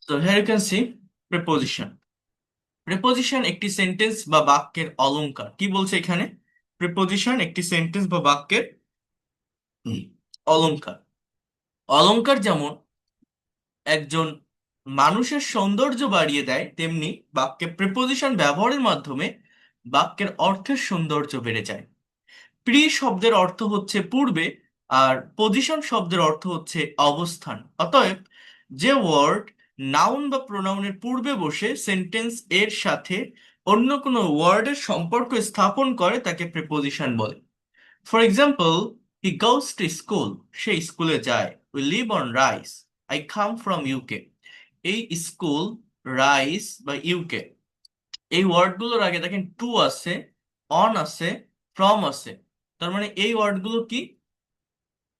তো here you can see preposition. Preposition একটি sentence বা বাক্যের অলংকার। কি বলছে এখানে? প্রিপোজিশন একটি সেন্টেন্স বা বাক্যের অলংকার। অলংকার যেমন একজন মানুষের সৌন্দর্য বাড়িয়ে দেয়, তেমনি বাক্যে প্রিপোজিশন ব্যবহারের মাধ্যমে বাক্যের অর্থের সৌন্দর্য বেড়ে যায়। প্রি শব্দের অর্থ হচ্ছে পূর্বে, আর পজিশন শব্দের অর্থ হচ্ছে অবস্থান। অতএব যে ওয়ার্ড নাউন বা প্রোনাউনের পূর্বে বসে সেন্টেন্স এর সাথে অন্য কোনো ওয়ার্ডের সম্পর্ক স্থাপন করে তাকে প্রিপোজিশন বলে। For example, he goes to school, সে স্কুলে যায়। We live on rice, I come from UK. এই স্কুল, রাইস বা ইউকে, এই ওয়ার্ডগুলোর আগে দেখেন টু আছে, অন আছে, ফ্রম আছে। তার মানে এই ওয়ার্ডগুলো কি?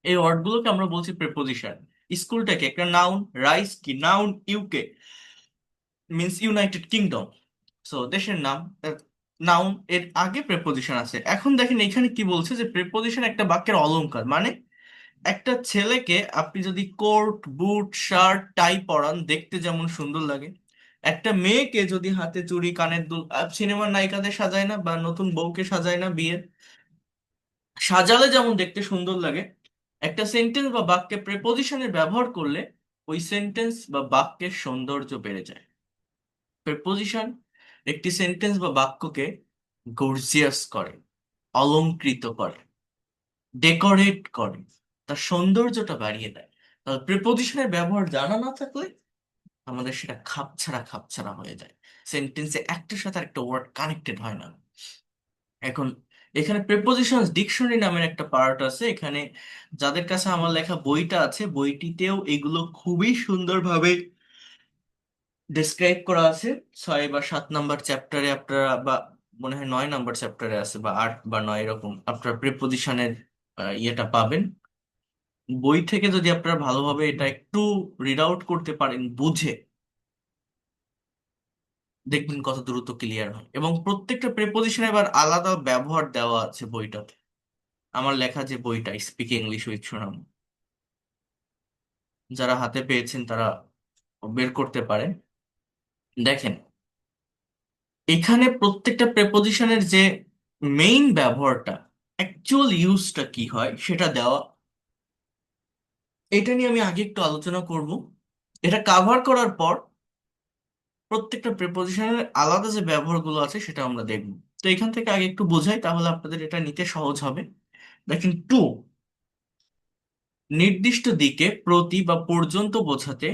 এই ওয়ার্ডগুলোকে আমরা বলছি প্রিপোজিশন। স্কুলটাকে একটা নাউন, রাইস কি noun, UK means United kingdom, so দেশের নাম। নাউন এর আগে প্রিপোজিশন আছে। এখন দেখেন এখানে কি বলছে যে প্রিপোজিশন একটা বাক্যের অলংকার। মানে একটা ছেলেকে আপনি যদি কোট, বুট, শার্ট, টাই পরান, দেখতে যেমন সুন্দর লাগে। একটা মেয়েকে যদি হাতে চুড়ি, কানের দুল, সিনেমার নায়িকাদের সাজায় না, বা নতুন বউকে সাজায় না বিয়ের, সাজালে যেমন দেখতে সুন্দর লাগে, একটা সেন্টেন্স বা বাক্যে প্রেপোজিশনের ব্যবহার করলে ওই সেন্টেন্স বা বাক্যের সৌন্দর্য বেড়ে যায়। প্রেপোজিশন একটি সেন্টেন্স বা বাক্যকে গর্জিয়াস করে, অলংকৃত করে, ডেকোরেট করে, তার সৌন্দর্যটা বাড়িয়ে দেয়। তাহলে প্রিপোজিশনের ব্যবহার জানা না থাকলে আমাদের সেটা খাপছাড়া খাপছাড়া হয়ে যায়। সেন্টেন্সে একটার সাথে একটা ওয়ার্ড কানেক্টেড হয় না। এখন এখানে প্রিপোজিশনস ডিকশনারি নামের একটা পার্ট আছে। এখানে যাদের কাছে আমার লেখা বইটা আছে, বইটিতেও এগুলো খুবই সুন্দরভাবে ডেসক্রাইব করা আছে। 6 বা 7 নাম্বার চ্যাপ্টারে আপনারা, বা মনে হয় 9 নাম্বার চ্যাপ্টারে আছে, বা 8 বা 9, এরকম আপনারা প্রিপোজিশনের ইয়েটা পাবেন। বই থেকে যদি আপনারা ভালোভাবে এটা একটু রিড আউট করতে পারেন বুঝে, দেখবেন কত দ্রুত ক্লিয়ার হয়। এবং প্রত্যেকটা প্রিপোজিশনে এবার আলাদা ব্যবহার দেওয়া আছে বইটাতে। আমার লেখা যে বইটা স্পিক ইংলিশ উইথ সুনাম, যারা হাতে পেয়েছেন তারা বের করতে পারেন। দেখেন এখানে প্রত্যেকটা প্রেপোজিশনের যে মেইন ব্যবহারটা, অ্যাকচুয়াল ইউজটা কি হয় সেটা দেওয়া। এটা নিয়ে আমি আগে একটু আলোচনা করব। এটা কাভার করার পর প্রত্যেকটা প্রেপোজিশনের আলাদা যে ব্যবহারগুলো আছে সেটা আমরা দেখব। তো এখান থেকে আগে একটু বোঝাই, তাহলে আপনাদের এটা নিতে সহজ হবে। দেখেন, টু নির্দিষ্ট দিকে, প্রতি বা পর্যন্ত বোঝাতে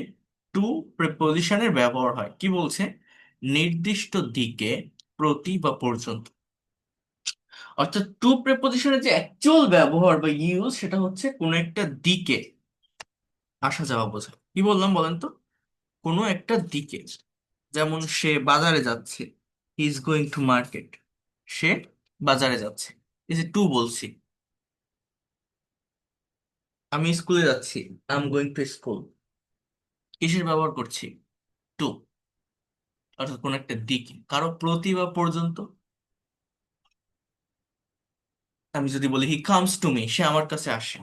টু প্রিপোজিশনের ব্যবহার হয়। কি বলছে? নির্দিষ্ট দিকে, প্রতি বা পর্যন্ত। অর্থাৎ টু প্রিপোজিশনের যে অ্যাকচুয়াল ব্যবহার বা ইউজ সেটা হচ্ছে কোনো একটা দিকে আসা যাওয়া বোঝায়। কি বললাম বলেন তো? কোনো একটা দিকে। যেমন সে বাজারে যাচ্ছে, he is going to market. সে বাজারে যাচ্ছে, এই যে টু বলছি। আমি স্কুলে যাচ্ছি, I am going to school. কিসের ব্যবহার করছি? টু। অর্থাৎ কোন একটা দিকে, কারো প্রতি বা পর্যন্ত। আমি যদি বলি হি কামস টু মি, সে আমার কাছে আসে।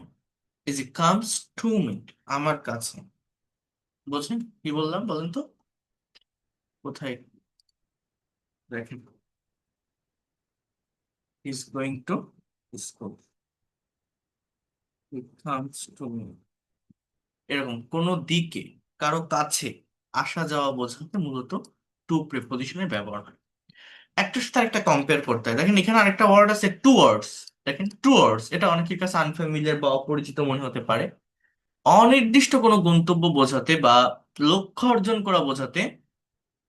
Is he comes to me, আমার কাছে। বুঝছেন কি বললাম বলেন তো? কোথায়? দেখেন, is going to school, he comes to me. এরকম কোন দিকে, কারো কাছে আসা যাওয়া বোঝাতে মূলত টু প্রিপজিশনের ব্যবহার হয়। একটার সাথে একটা কম্পেয়ার করতে হয়। দেখেন এখানে আরেকটা ওয়ার্ড আছে টুয়ার্ডস। দেখেন টুয়ার্ডস, এটা অনেকের কাছে আনফ্যামিলিয়ার বা অপরিচিত মনে হতে পারে। অনির্দিষ্ট কোনো গন্তব্য বোঝাতে বা লক্ষ্য অর্জন করা বোঝাতে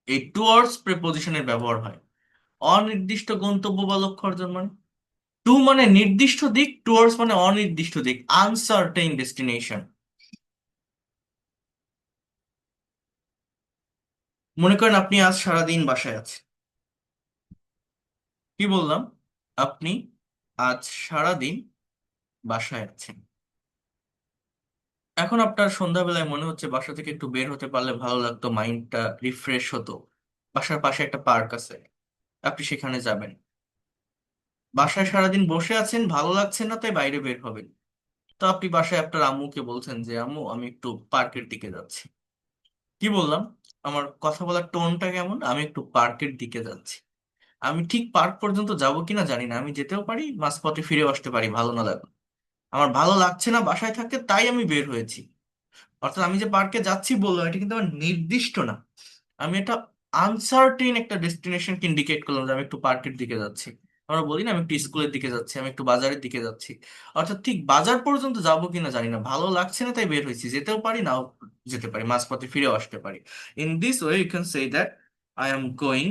এই টুয়ার্ডস প্রিপজিশনের ব্যবহার হয়। অনির্দিষ্ট গন্তব্য বা লক্ষ্য অর্জন মানে, টু মানে নির্দিষ্ট দিক, টুয়ার্ডস মানে অনির্দিষ্ট দিক, আনসার্টেইন ডেস্টিনেশন। মনে করেন আপনি আজ সারাদিন বাসায় আছেন। কি বললাম? আপনি আজ সারাদিন বাসায় আছেন। এখন আপনার সন্ধ্যাবেলায় মনে হচ্ছে বাসা থেকে একটু বের হতে পারলে ভালো লাগতো, মাইন্ডটা রিফ্রেশ হতো। বাসার পাশে একটা পার্ক আছে, আপনি সেখানে যাবেন। বাসায় সারাদিন বসে আছেন, ভালো লাগছে না, তাই বাইরে বের হবেন। তো আপনি বাসায় আপনার আম্মুকে বলছেন যে আম্মু আমি একটু পার্কের দিকে যাচ্ছি। কি বললাম? আমার কথা বলার টোনটা কেমন? আমি একটু পার্কের দিকে যাচ্ছি। আমি ঠিক পার্ক পর্যন্ত যাব কিনা জানি না, আমি যেতেও পারি, মাঝপথে ফিরেও আসতে পারি ভালো না লাগলে। আমার ভালো লাগছে না বাসায় থাকতে, তাই আমি বের হয়েছি। অর্থাৎ আমি যে পার্কে যাচ্ছি বললাম, এটা কিন্তু আমার নির্দিষ্ট না। আমি একটা আনসার্টেন একটা ডেস্টিনেশনকে ইন্ডিকেট করলাম যে আমি একটু পার্কের দিকে যাচ্ছি। আমরা বলি না আমি একটু স্কুলের দিকে যাচ্ছি, আমি একটু বাজারের দিকে যাচ্ছি। অর্থাৎ ঠিক বাজার পর্যন্ত যাবো কিনা জানি না, ভালো লাগছে না তাই বের হয়েছি। যেতেও পারি, নাও যেতে পারি, মাঝপথে ফিরেও আসতে পারি। In this way you can say that I am going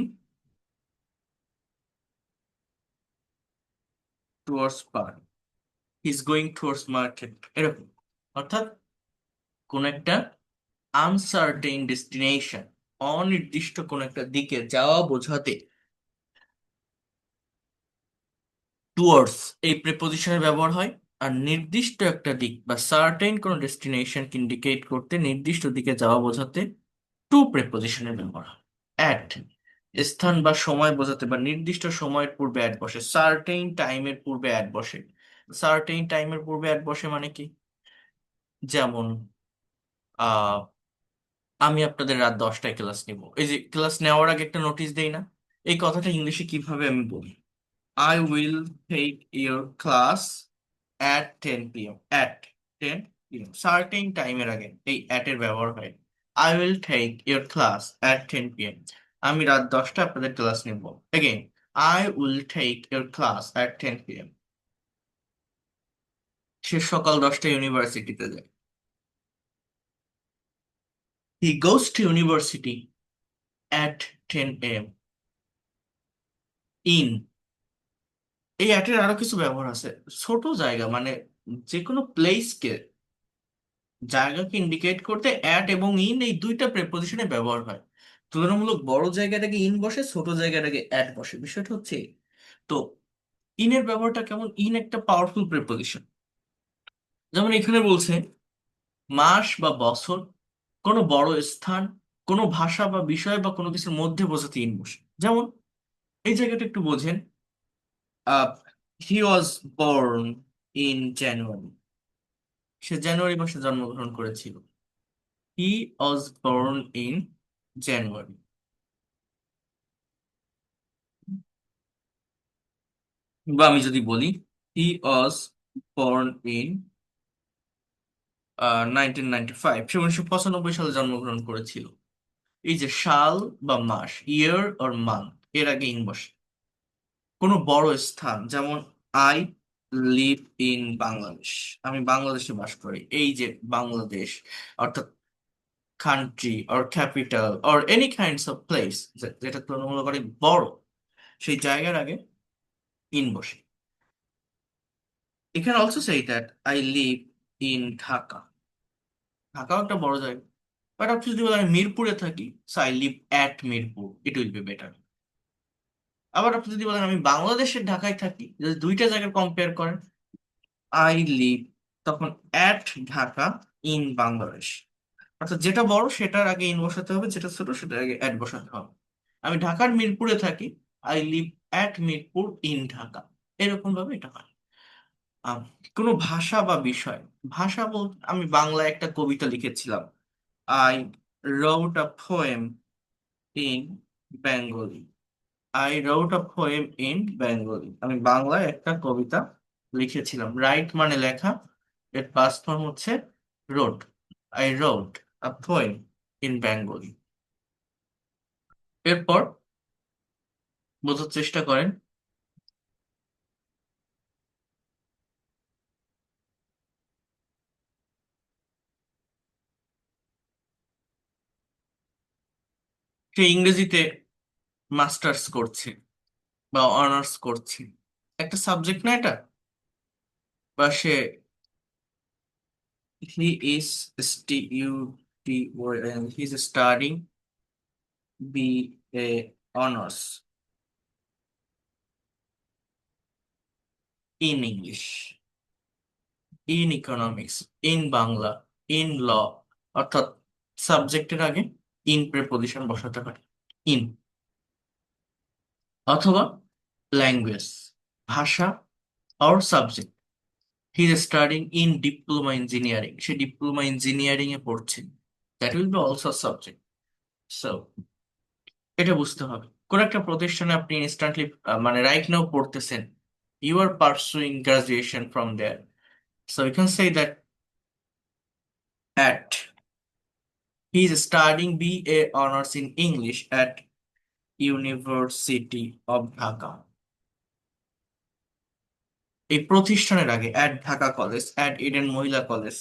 towards park, he is going towards market, এরকম। অর্থাৎ কোন একটা আনসার্টেইন ডেস্টিনেশন, অনির্দিষ্ট কোন একটা দিকে যাওয়া বোঝাতে টুয়ার্ডস এই প্রিপোজিশনের ব্যবহার হয়। আর নির্দিষ্ট একটা দিক বা সার্টেইন কোন ডেস্টিনেশনকে ইন্ডিকেট করতে, নির্দিষ্ট দিকে যাওয়া বোঝাতে টু প্রিপোজিশনের ব্যবহার হয়। অ্যাট স্থান বা সময় বোঝাতে বা নির্দিষ্ট সময়ের পূর্বে অ্যাট বসে, সার্টেইন টাইমের পূর্বে অ্যাট বসে। সার্টেইন টাইমের পূর্বে অ্যাট বসে মানে কি? যেমন আমি আপনাদের রাত 10টায় ক্লাস নিব, এই যে ক্লাস নেওয়ার আগে একটা নোটিশ দেই না? এই কথাটা ইংলিশে কিভাবে আমি বলি? I will take your class at 10 p.m. At 10 p.m. Certain টাইমের আগে এই অ্যাট এর ব্যবহার হয়। I will take your class at 10 p.m. আমি রাত 10টায় আপনাদের ক্লাস নিব। Again, I will take your class at 10 p.m. সে সকাল 10টায় ইউনিভার্সিটিতে যায়। He goes to university at 10 a.m. In, এই অ্যাটের আরো কিছু ব্যবহার আছে। ছোট জায়গা মানে যে কোনো প্লেসকে, জায়গাকে ইন্ডিকেট করতে অ্যাট এবং ইন এই দুইটা প্রেপোজিশনে ব্যবহার হয়। তুলনামূলক বড় জায়গাটাকে ইন বসে, ছোট জায়গাটাকে অ্যাট বসে, বিষয়টা হচ্ছে এই। তো ইনের ব্যবহারটা কেমন? ইন একটা পাওয়ারফুল প্রেপোজিশন। যেমন এখানে বলছে মাস বা বছর, কোনো বড় স্থান, কোনো ভাষা বা বিষয় বা কোনো কিছুর মধ্যে বোঝাতে ইন বসে। যেমন এই জায়গাটা একটু বোঝেন। হি ওয়াজ বর্ন ইন জানুয়ারি, সে জানুয়ারি মাসে জন্মগ্রহণ করেছিল। হি ওয়াজ বর্ন ইন জানুয়ারি। বা আমি যদি বলি হি ওয়াজ বর্ন ইন 1995, সে 1995 সালে জন্মগ্রহণ করেছিল। এই যে সাল বা মাস, ইয়ার অর মান্থ, এর আগে ইন বসে। কোনো বড় স্থান, যেমন আই লিভ ইন বাংলাদেশ, আমি বাংলাদেশে বাস করি। এই যে বাংলাদেশ, অর্থাৎ country or capital or any kinds of place, যেটা তুলনামূলক অনেক বড়, সেই জায়গার আগে ইন বসে। এখানে also say that I live in Dhaka, ঢাকাও একটা বড় জায়গা। বাট আপনি যদি বলেন আমি মিরপুরে থাকি, so I live at Mirpur, it will be better. আবার আপনি যদি বলেন আমি বাংলাদেশের ঢাকায় থাকি, যদি দুইটা জায়গা কম্পেয়ার করেন, আই লিভ, তখন অ্যাট ঢাকা ইন বাংলাদেশ। অর্থাৎ যেটা বড় সেটার আগে ইন বসাতে হবে, যেটা ছোট সেটার আগে অ্যাট বসাতে হবে। আমি ঢাকার মিরপুরে থাকি, I live at Mirpur in Dhaka, এরকম ভাবে এটা হয়। আম, কোনো ভাষা বা বিষয়, ভাষা বলতে আমি বাংলায় একটা কবিতা লিখেছিলাম। I wrote a poem in Bengali. I wrote a poem in Bengali. আমি বাংলায় একটা কবিতা লিখেছিলাম। রাইট মানে লেখা, এর পাস্ট ফর্ম হচ্ছে wrote. I wrote a poem in Bengali. এরপর বোঝার চেষ্টা করেন। সে ইংরেজিতে মাস্টার্স করছে বা অনার্স করছে, একটা সাবজেক্ট না এটা? বা সে, he is he is studying B A honours in English, in economics, in Bangla, in law. অর্থাৎ সাবজেক্টের আগে ইন প্রেপোজিশন বসাতে পারে, ইন। অথবা ল্যাঙ্গুয়েজ, ভাষা, or subject. He is studying in diploma engineering, সে ডিপ্লোমা ইঞ্জিনিয়ারিং এ পড়ছে, that will be also subject. So এটা বুঝতে হবে, কোন একটা প্রতিষ্ঠানে আপনি ইনস্ট্যান্টলি মানে রাইট নাও পড়তেছেন, you are pursuing graduation from there, so you can say that at he is studying BA honors in English at University of Dhaka. এই প্রতিষ্ঠানের আগে at Dhaka college, at Eden মহিলা কলেজ,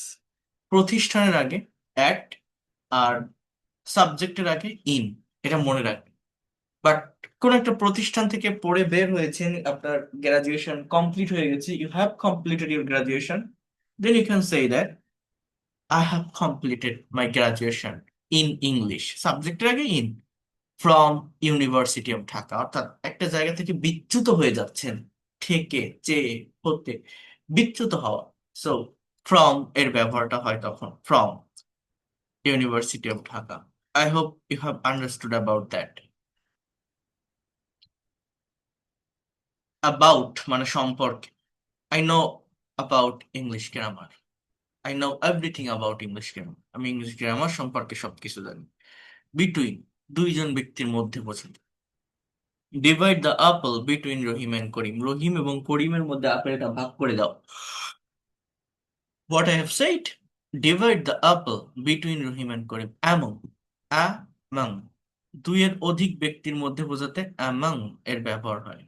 প্রতিষ্ঠানের আগে at, আর সাবজেক্টের আগে in, এটা মনে রাখবেন। বাট কোন একটা প্রতিষ্ঠান থেকে পড়ে বের হয়েছেন, আপনার গ্রাজুয়েশন কমপ্লিট হয়ে গেছে, you have completed your graduation, then you can say that I have completed my graduation in English, সাবজেক্টের আগে in, from university of Dhaka. অর্থাৎ একটা জায়গা থেকে বিচ্যুত হয়ে যাচ্ছেন, থেকে, চেয়ে, হতে, বিচ্যুত হওয়া। সো ফ্রম এর ব্যবহারটা হয় তখন from university of Dhaka. I hope you have understood about that. About মানে সম্পর্কে। I know about English grammar, I know everything about English grammar, আমি ইংলিশ গ্রামার সম্পর্কে সবকিছু জানি। বিটুইন, দুইজন ব্যক্তির মধ্যে বোঝাতে। Divide the apple between Rahim and Karim, Rahim এবং করিমের মধ্যে আপেলটা ভাগ করে দাও। What I have said, divide the apple between Rahim and Karim among, among, দুইয়ের অধিক ব্যক্তির মধ্যে বোঝাতে অ্যামং এর ব্যবহার হয়।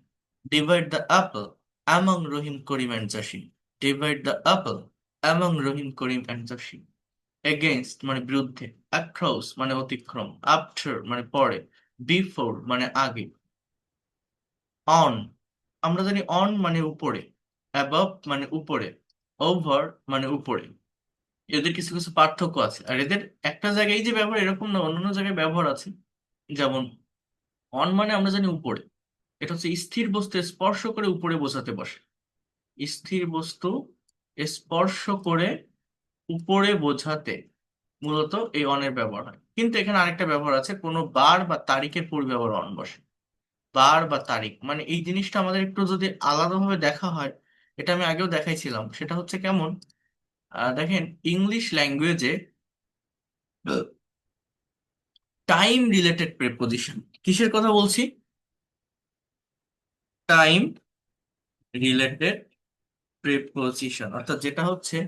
Divide the apple among Rahim Karim and Jasim, divide the apple among Rahim Karim and Jasim. Against মানে বিরুদ্ধে, অ্যাক্রস মানে অতিক্রম, আফটার মানে পরে, বিফোর মানে আগে, অন, আমরা জানি অন মানে উপরে, অ্যাবভ মানে উপরে, ওভার মানে উপরে। এদের কিছু কিছু পার্থক্য আছে, আর এদের একটা জায়গায় যে ব্যবহার এরকম না, অন্যান্য জায়গায় ব্যবহার আছে। যেমন অন মানে আমরা জানি উপরে, এটা হচ্ছে স্থির বস্তু স্পর্শ করে উপরে বোঝাতে বসে, স্থির বস্তু স্পর্শ করে উপরে বোঝাতে মূলত এই অনের ব্যবহার হয়। কিন্তু এখানে আরেকটা ব্যবহার আছে, কোনো বার বা তারিখের পূর্বে আবার অন বসে। বার বা তারিখ মানে এই জিনিসটা আমাদের একটু যদি আলাদাভাবে দেখা হয়, এটা আমি আগেও দেখাইছিলাম, সেটা হচ্ছে কেমন, দেখেন ইংলিশ ল্যাঙ্গুয়েজে টাইম রিলেটেড প্রেপোজিশন, কিসের কথা বলছি, টাইম রিলেটেড প্রেপোজিশন, অর্থাৎ যেটা হচ্ছে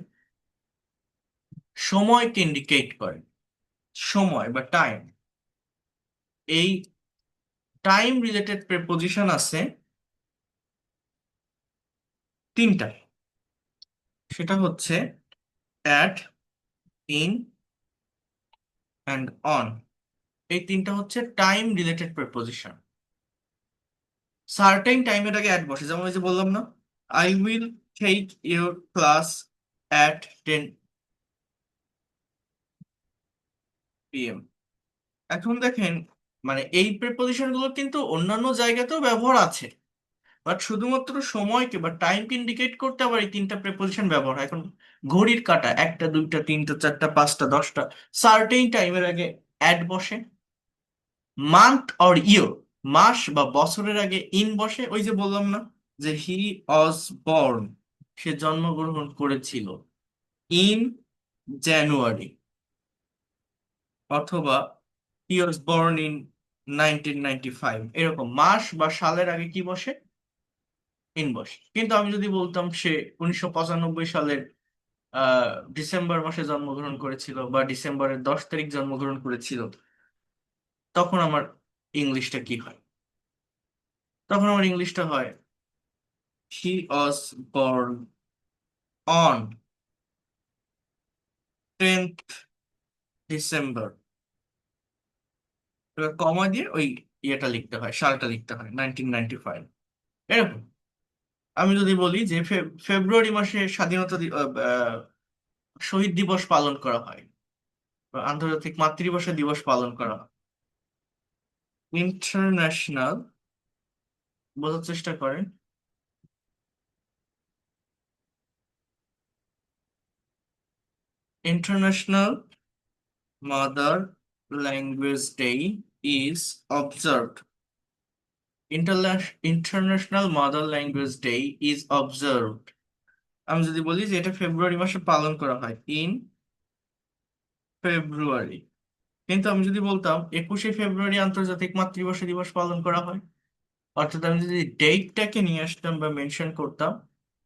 সময়কে ইন্ডিকেট করে, সময় বা টাইম। এই টাইম রিলেটেড প্রেপোজিশন আছে তিনটা, সেটা হচ্ছে অ্যাট, ইন অ্যান্ড অন। এই তিনটা হচ্ছে টাইম রিলেটেড প্রেপোজিশন। সার্টেন টাইমের আগে অ্যাট বসে, যেমন ওই যে বললাম না, I will take your class at 10 PM। এখন দেখেন, মানে এই প্রিপোজিশন গুলো কিন্তু অন্যান্য জায়গাতেও ব্যবহার আছে, বাট শুধুমাত্র সময়কে বা টাইমকে ইন্ডিকেট করতে আবার এই তিনটা প্রিপোজিশন ব্যবহার হয়। এখন ঘড়ির কাঁটা, একটা দুইটা তিনটা চারটা পাঁচটা দশটা, সার্টেন টাইমের আগে অ্যাট বসে। মান্থ অর ইয়ার, মাস বা বছরের আগে ইন বসে, ওই যে বললাম না যে হি ওয়াজ বর্ন, সে জন্মগ্রহণ করেছিল ইন জানুয়ারি, অথবা হি ওয়াজ বর্ন ইন 1995, এরকম মাস বা সালের আগে কি বসে, ইন বসে। কিন্তু আমি যদি বলতাম সে 1995 সালের ডিসেম্বর মাসে জন্মগ্রহণ করেছিল বা ডিসেম্বরের 10 তারিখ জন্মগ্রহণ করেছিল, তখন আমার ইংলিশটা কি হয়, তখন আমার ইংলিশটা হয় he was born on 10th December, এবার কমা দিয়ে ওই ইয়েটা লিখতে হয়, সালটা লিখতে হয় 1995, এরকম। আমি যদি বলি যে ফেব্রুয়ারি মাসে স্বাধীনতা শহীদ দিবস পালন করা হয় বা আন্তর্জাতিক মাতৃভাষা দিবস পালন করা হয়, ইন্টারন্যাশনাল, বোঝার চেষ্টা করেন, international mother language day is observed, international mother language day is observed. আমি যদি বলি যে এটা ফেব্রুয়ারি মাসে পালন করা হয়, ইন ফেব্রুয়ারি, কিন্তু আমি যদি বলতাম 21শে ফেব্রুয়ারি আন্তর্জাতিক মাতৃভাষা দিবস পালন করা হয়, অর্থাৎ আমি যদি ডেটটাকে নিয়ে আসতাম বা মেনশন করতাম,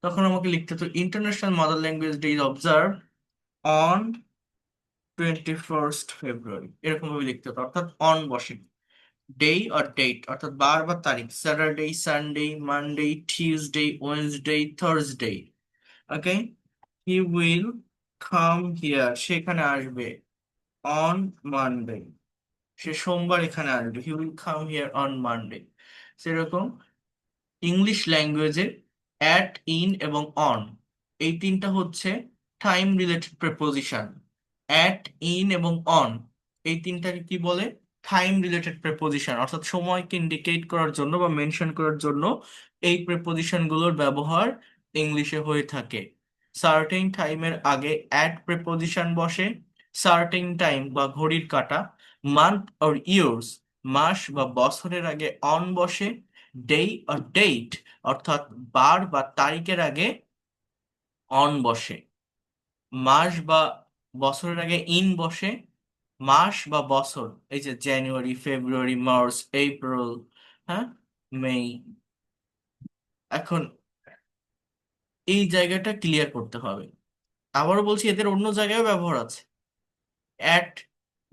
তখন আমাকে লিখতে হতো international mother language day is observe on 21 ফেব্রুয়ারি, এরকম ভাবে লিখতে হতো, অর্থাৎ অন বসে, ডে আর ডেট অর্থাৎ বার বা তারিখ, Saturday, Sunday, Monday, Tuesday, Wednesday, Thursday. Okay, he will come here, সেখানে আসবে, অন মানডে, সে সোমবার এখানে আসবে, he will come here on Monday. সেরকম ইংলিশ ল্যাঙ্গুয়েজে অ্যাট, ইন এবং অন, এই তিনটা হচ্ছে time related preposition. At, in এবং অন, এই তিনটাকে কি বলে? টাইম রিলেটেড প্রেপোজিশন, অর্থাৎ সময়কে ইন্ডিকেট করার জন্য বা মেনশন করার জন্য এই প্রেপোজিশন গুলোর ব্যবহার ইংলিশে হয়ে থাকে। সার্টেন টাইমের আগে অ্যাট প্রেপোজিশন বসে, সার্টেন টাইম বা ঘড়ির কাঁটা, মান্থ অর ইয়ার্স, মাস বা বছরের আগে অন বসে, ডে অর ডেট অর্থাৎ বার বা তারিখের আগে অন বসে, মাস বা বছরের আগে ইন বসে, মাস বা বছর, এই যে জানুয়ারি, ফেব্রুয়ারি, মার্চ, এপ্রিল, হ্যাঁ, মে। এখন এই জায়গাটা ক্লিয়ার করতে হবে। আবারও বলছি, এদের অন্য জায়গায় ব্যবহার আছে। অ্যাট,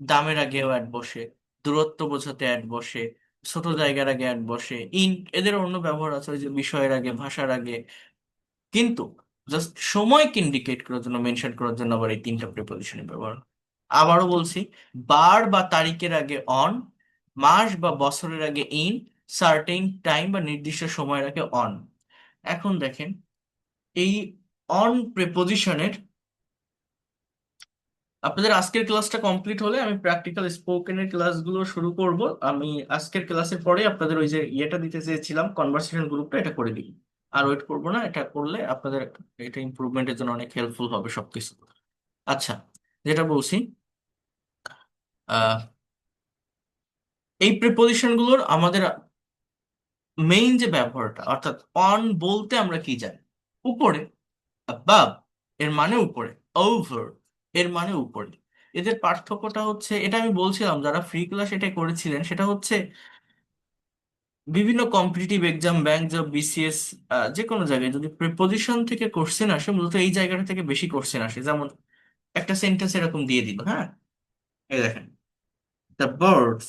দামের আগেও অ্যাট বসে, দূরত্ব বোঝাতে অ্যাট বসে, ছোট জায়গার আগে অ্যাট বসে, ইন, এদের অন্য ব্যবহার আছে, ওই যে বিষয়ের আগে, ভাষার আগে। কিন্তু জাস্ট সময়কে ইন্ডিকেট করার জন্য, মেনশন করার জন্য আবার এই তিনটা প্রিপোজিশনের ব্যবহার হয়। আবারও বলছি, বার বা তারিখের আগে অন, মাস বা বছরের আগে ইন, সার্টেন টাইম বা নির্দিষ্ট সময়ের আগে অন। এখন দেখেন, এই অন প্রিপোজিশনের আপনাদের আজকের ক্লাসটা কমপ্লিট হলে আমি প্র্যাকটিক্যাল স্পোকেনের ক্লাসগুলো শুরু করব। আমি আজকের ক্লাসের পরে আপনাদের ওই যে ইয়েটা দিতে চেয়েছিলাম, কনভারসেশন গ্রুপটা, এটা করে দিই। আর ওয়েট করবো না, এটা করলে আপনাদের এটা ইমপ্রুভমেন্টের জন্য অনেক হেল্পফুল হবে সবকিছু। আচ্ছা, যেটা বলছি, আহ এই প্রিপোজিশন গুলোর আমাদের মেইন যে ব্যবহারটা, অর্থাৎ অন বলতে আমরা কি জানি? উপরে, above এর মানে উপরে, ওভার এর মানে উপরে। এদের পার্থক্যটা হচ্ছে, এটা আমি বলছিলাম যারা ফ্রি ক্লাস এটা করেছিলেন, সেটা হচ্ছে বিভিন্ন competitive exam, bank job, BCS, যে কোনো জায়গায় যদি প্রিপোজিশন থেকে কোশ্চেন আসে, মূলত এই জায়গাটা থেকে বেশি কোশ্চেন আসে। যেমন একটা সেন্টেন্স এরকম দিয়ে দিল, হ্যাঁ, এই দেখেন, দ্য বার্ডস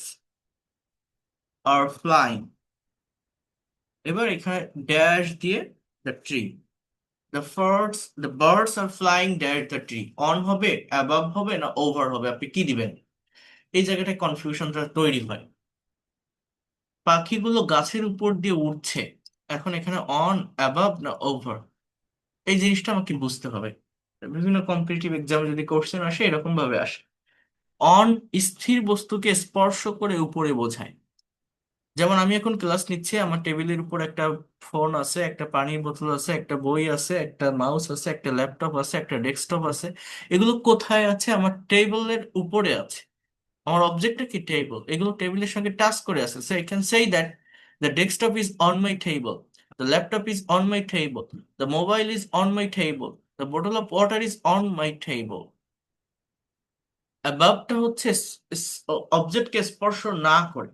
আর ফ্লাইং, এবার এখানে ড্যাশ দিয়ে the tree, the birds are flying dash the tree, on হবে, অ্যাবাভ হবে না ওভার হবে, আপনি কি দিবেন? এই জায়গাটায় কনফিউশনটা তৈরি হয়। পাখিগুলো গাছের উপর দিয়ে উঠছে, এখন এখানে অন, অ্যাবাভ না ওভার, এই জিনিসটা আমাকে বুঝতে হবে। বিভিন্ন কম্পিটিটিভ এক্সামে যদি কোশ্চেন আসে এরকম ভাবে আসে। অন স্থির বস্তুকে স্পর্শ করে উপরে বোঝায়। যেমন আমি এখন ক্লাস নিচ্ছি, আমার টেবিলের উপর একটা ফোন আছে, একটা পানির বোতল আছে, একটা বই আছে, একটা মাউস আছে, একটা ল্যাপটপ আছে, একটা ডেস্কটপ আছে। এগুলো কোথায় আছে? আমার টেবিলের উপরে আছে। আমার অবজেক্টটা কি? টেবিল। এগুলো টেবিলের সঙ্গে টাচ করে আছে, so I can say that the desktop is on my table, the laptop is on my table, the mobile is on my table, the bottle of water is on my table. অ্যাবাবটা হচ্ছে অবজেক্টকে স্পর্শ না করে,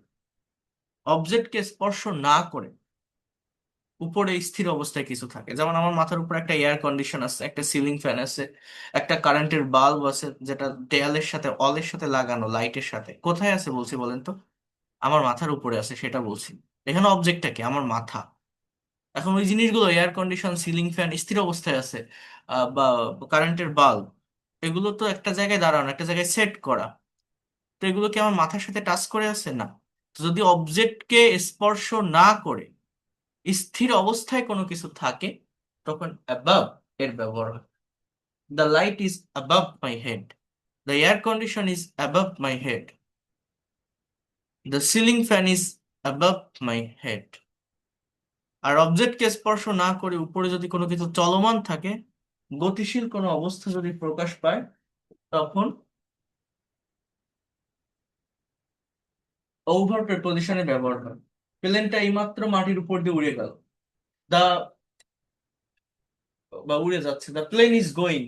অবজেক্টকে স্পর্শ না করে উপরে স্থির অবস্থায় কিছু থাকে। যেমন আমার মাথার উপর একটা এয়ার কন্ডিশন আছে, একটা সিলিং ফ্যান আছে, একটা কারেন্টের বাল্ব আছে, যেটা দেয়ালের সাথে, অলের সাথে লাগানো, লাইটের সাথে। কোথায় আছে বলছি বলেন তো? আমার মাথার উপরে আছে, সেটা বলছি। এখানে অবজেক্টটা কি? আমার মাথা। এখন ওই জিনিসগুলো, এয়ার কন্ডিশন, সিলিং ফ্যান, স্থির অবস্থায় আছে, বা কারেন্টের বাল্ব, এগুলো তো একটা জায়গায় দাঁড়ানো, একটা জায়গায় সেট করা। তো এগুলো কি আমার মাথার সাথে টাচ করে আছে? না। তো যদি অবজেক্টকে স্পর্শ না করে স্থির অবস্থায় কোনো কিছু থাকে, তখন অ্যাবাভ এর ব্যবহার হয়। The light is above my head, the air condition is above my head, the ceiling fan is above my head. আর অবজেক্টকে স্পর্শ না করে উপরে যদি কোনো কিছু চলমান থাকে, গতিশীল কোনো অবস্থা যদি প্রকাশ পায়, তখন ওভার প্রিপোজিশনে ব্যবহার হয়। প্লেনটা এইমাত্র মাটির উপর দিয়ে উড়ে গেল, দা, বা উড়ে যাচ্ছে, the plane is going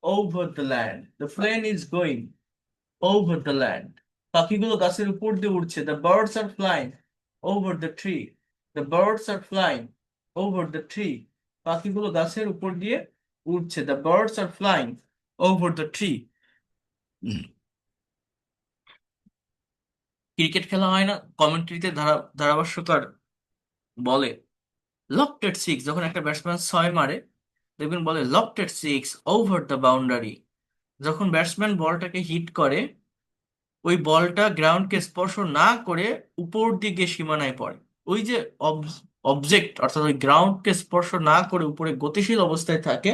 over the land, the plane is going over the land. পাখিগুলো গাছের উপর দিয়ে উড়ছে, the birds are flying over the tree. The birds are flying over the tree. পাখিগুলো গাছের উপর দিয়ে উড়ছে, the birds are flying over the tree. Cricket খেলা হয় না, কমেন্ট্রিতে ধারাভাষ্যকার বলে লফটেড সিক্স, যখন একটা ব্যাটসম্যান ছয় মারে দেখবেন বলে lofted six over the boundary. যখন ব্যাটসম্যান বলটাকে হিট করে ওই বলটা গ্রাউন্ডকে স্পর্শ না করে উপর দিকে সীমানায় পড়ে। ওই যে অবজেক্ট অর্থাৎ ওই গ্রাউন্ডকে স্পর্শ না করে উপরে গতিশীল অবস্থায় থাকে,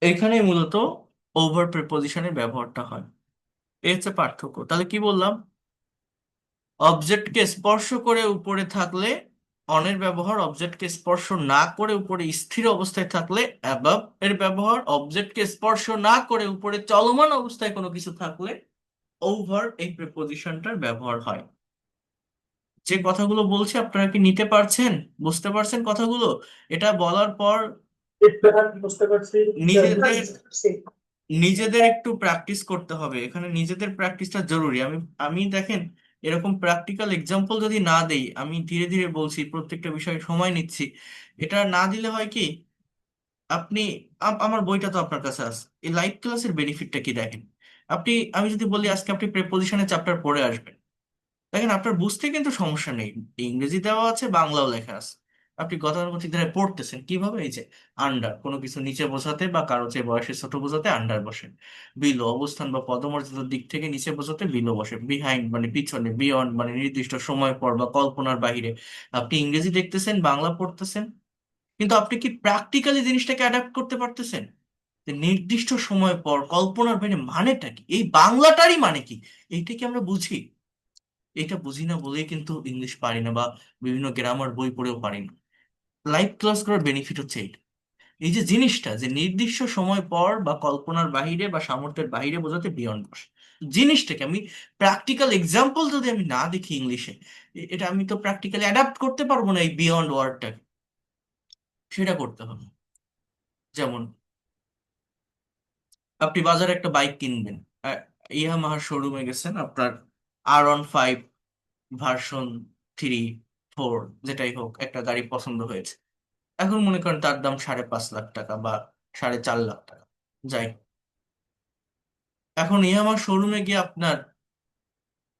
এখানে মূলত ওভার প্রিপোজিশনের ব্যবহারটা হয়। এই হচ্ছে পার্থক্য। তাহলে কি বললাম, অবজেক্টকে স্পর্শ করে উপরে থাকলে অনের ব্যবহার, অবজেক্টকে স্পর্শ না করে উপরে স্থির অবস্থায় থাকলে অ্যাবাভ এর ব্যবহার, অবজেক্টকে স্পর্শ না করে উপরে চলমান অবস্থায় কোনো কিছু থাকলে ওভার এই প্রিপোজিশনটার ব্যবহার হয়। যে কথাগুলো বলছি আপনারা কি নিতে পারছেন, বুঝতে পারছেন কথাগুলো? এটা বলার পর বুঝতে পারছি। নিজেদের নিজেদের একটু প্র্যাকটিস করতে হবে, এখানে নিজেদের প্র্যাকটিসটা জরুরি। আমি আমি দেখেন, এরকম প্র্যাকটিক্যাল এক্সাম্পল যদি না দেই, আমি ধীরে ধীরে বলছি, প্রত্যেকটা বিষয়ে সময় নিচ্ছি, এটা না দিলে হয় কি, আপনি আমার বইটা তো আপনার কাছে আছে, এই লাইভ ক্লাসের বেনিফিটটা কি দেখেন। আপনি, আমি যদি বলি আজকে আপনি প্রিপোজিশনের চ্যাপ্টার পড়ে আসবেন, দেখেন আপনার বুঝতে কিন্তু সমস্যা নেই, ইংরেজি দেওয়া আছে, বাংলাও লেখা আছে। আপনি গতানুগতিক ধারায় পড়তেছেন কিভাবে, এই যে আন্ডার, কোনো কিছু নিচে বোঝাতে বা কারো চেয়ে বয়সে ছোট বোঝাতে আন্ডার বসে। বিলো, অবস্থান বা পদমর্যাদার দিক থেকে নিচে বোঝাতে বিলো বসে। বিহাইন্ড মানে পিছনে, বিয়ন্ড মানে নির্দিষ্ট সময় পর বা কল্পনার বাহিরে। আপনি ইংরেজি দেখতেছেন, বাংলা পড়তেছেন, কিন্তু আপনি কি প্র্যাকটিক্যালি জিনিসটাকে অ্যাডাপ্ট করতে পারতেছেন? যে নির্দিষ্ট সময় পর কল্পনার বাইরে মানেটা কি, এই বাংলাটারই মানে কি, এইটা কি আমরা বুঝি? এটা বুঝি না বলেই কিন্তু ইংলিশ পারি না, বা বিভিন্ন গ্রামার বই পড়েও পারি না। লাইভ ক্লাস করার বেনিফিট হচ্ছে এইটা, এই যে জিনিসটা যে নির্দিষ্ট সময় পর বা কল্পনার বাহিরে বা সামর্থ্যের বাহিরে বোঝাতে বিয়ন্ড বসে। জিনিসটাকে আমি প্র্যাকটিক্যাল এক্সাম্পল যদি আমি না দেখি ইংলিশে, এটা আমি তো প্র্যাকটিক্যালি অ্যাডাপ্ট করতে পারবো না, এই বিয়ন্ড ওয়ার্ডটাকে। সেটা করতে হবে। যেমন আপনি বাজারে একটা বাইক কিনবেন, ইয়ামাহার শোরুমে গেছেন, আপনার R15 ভার্সন 3, 4, যেটাই হোক একটা গাড়ি পছন্দ হয়েছে। এখন মনে করেন তার দাম 5.5 লাখ টাকা বা 4.5 লাখ টাকা, যাই হোক। এখন ইয়ামাহা শোরুমে গিয়ে আপনার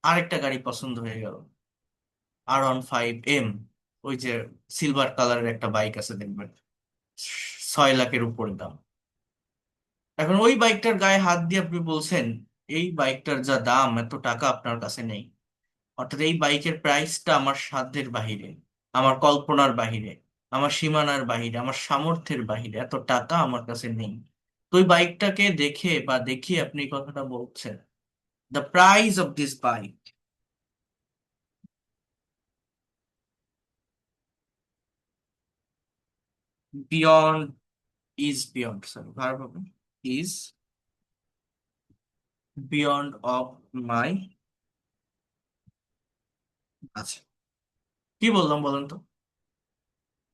আরেকটা গাড়ি পছন্দ হয়ে গেল, R15M, ওই যে সিলভার কালারের একটা বাইক আছে দেখবেন, 6 লাখের উপরে দাম। এখন ওই বাইকটার গায়ে হাত দিয়ে আপনি বলছেন এই বাইকটার যা দাম, এত টাকা আপনার কাছে নেই, অর্থাৎ এই বাইকের প্রাইসটা আমার সাধ্যের বাহিরে, আমার কল্পনার বাহিরে, আমার সীমানার বাহিরে, আমার সামর্থ্যের বাহিরে, এত টাকা আমার কাছে নেই। তো ওই বাইকটাকে দেখে বা দেখিয়ে আপনি এই কথাটা বলছেন, the price of this bike beyond, is beyond, sorry verb হবে, ইজ বিয়ন্ড অফ মাই, আচ্ছা কি বললাম বলেন তো,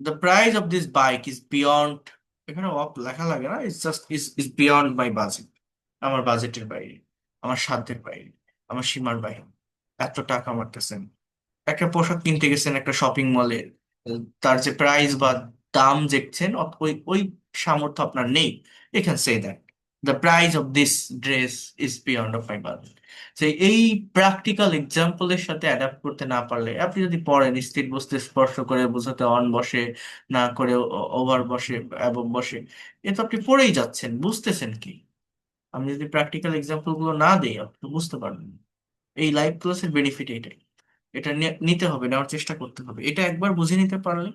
the price of this bike is beyond, এখানে অফ লেখা লাগে না, it's just is beyond my budget, আমার বাজেটের বাইরে, আমার সাধ্যের বাইরে, আমার সীমার বাইরে, এত টাকা আমার কাছে নেই। একটা পোশাক কিনতে গেছেন একটা শপিং মলে, তার যে প্রাইস বা দাম দেখছেন, ওই ওই সামর্থ্য আপনার নেই, এখানে say that the price of this dress is beyond of my budget. যে এই প্র্যাকটিক্যাল এক্সাম্পলের সাথে অ্যাডাপ্ট করতে না পারলে, আপনি যদি পড়েন স্থির বস্তুকে স্পর্শ করে বোঝাতে অন বসে, না করে ওভার বসে, অ্যাবভ বসে, এ তো আপনি পড়েই যাচ্ছেন, বুঝতেছেন কি? আমি যদি প্র্যাকটিক্যাল এক্সাম্পল গুলো না দিই আপনি তো বুঝতে পারবেন না। এই লাইভ ক্লাসের বেনিফিট এটাই, এটা নিতে হবে, নেওয়ার চেষ্টা করতে হবে। এটা একবার বুঝে নিতে পারলে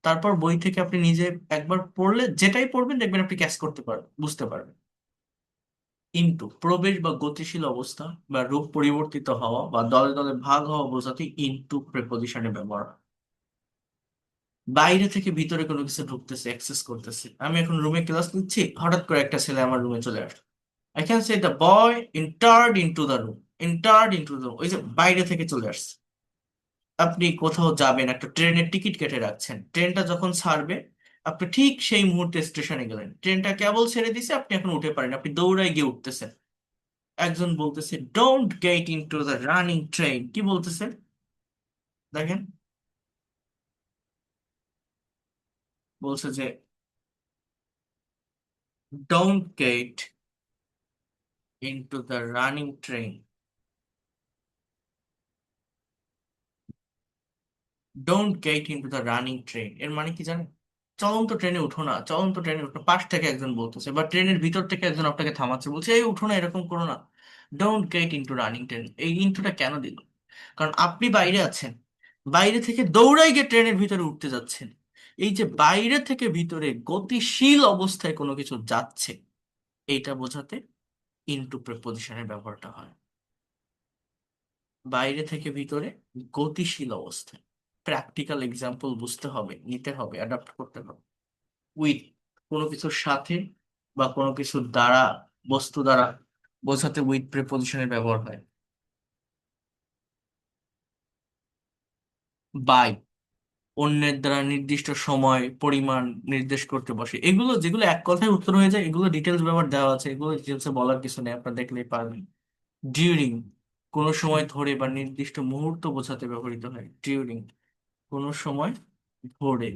তারপর বই থেকে আপনি নিজে একবার পড়লে যেটাই পড়বেন দেখবেন আপনি ক্যাচ করতে পারবেন, বুঝতে পারবেন। কিন্তু প্রবেশ বা গতিশীল অবস্থা বা রূপ পরিবর্তিত হওয়া বা দলে দলে ভাগ হওয়া বোঝাতে ইনটু প্রেপোজিশনের ব্যবহার হয়। বাইরে থেকে ভিতরে কোনো কিছু ঢুকতেছে, অ্যাক্সেস করতেছে। আমি এখন রুমে ক্লাস নিচ্ছি, হঠাৎ করে একটা ছেলে আমার রুমে চলে আসে, I can say the boy entered into the room, entered into the, ওই যে বাইরে থেকে চলে আসছে। আপনি কোথাও যাবেন, একটা ট্রেনের টিকিট কেটে রাখছেন, ট্রেনটা যখন ছাড়বে আপনি ঠিক সেই মুহূর্তে স্টেশনে গেলেন, ট্রেনটা কেবল ছেড়ে দিছে, আপনি এখন উঠে পারেন, আপনি দৌড়ায় গিয়ে উঠতেছেন। একজন বলতেছে don't get into the running train, কি বলতেছে দেখেন, বলছে যে don't get into the running train. Don't get into the running train এর মানে কি জানেন? চলন্ত ট্রেনে উঠো না, চলন্ত ট্রেনে উঠো না। পাশ থেকে একজন বলতেছে বা ট্রেনের ভিতর থেকে একজন আপনাকে থামাচ্ছে, বলছে এই উঠো না, এরকম করো না। Don't get into running train, এই ইনটুটা কেন দিল? কারণ আপনি বাইরে আছেন, বাইরে থেকে দৌড়াই গিয়ে ট্রেনের ভিতরে উঠতে যাচ্ছেন। এই যে বাইরে থেকে ভিতরে গতিশীল অবস্থায় কোনো কিছু যাচ্ছে, এইটা বোঝাতে ইনটু প্রিপজিশনের ব্যবহারটা হয়। বাইরে থেকে ভিতরে গতিশীল অবস্থায়। প্র্যাকটিক্যাল এক্সাম্পল বুঝতে হবে, নিতে হবে, অ্যাডাপ্ট করতে হবে। উইথ, কোনো কিছুর সাথে বা কোনো কিছুর দ্বারা, বস্তু দ্বারা বোঝাতে উইথ প্রিপজিশনের ব্যবহার হয়। বাই, অন্যের দ্বারা নির্দিষ্ট সময় পরিমাণ নির্দেশ করতে বসে। এগুলো যেগুলো এক কথায় উত্তর হয়ে যায়, এগুলো ডিটেলস ব্যবহার দেওয়া আছে, এগুলো ডিটেলসে বলার কিছু নেই, আপনারা দেখলেই পারবেন। ডিউরিং, কোনো সময় ধরে বা নির্দিষ্ট মুহূর্ত বোঝাতে ব্যবহৃত হয় ডিউরিং। কোনো সময় ধরে,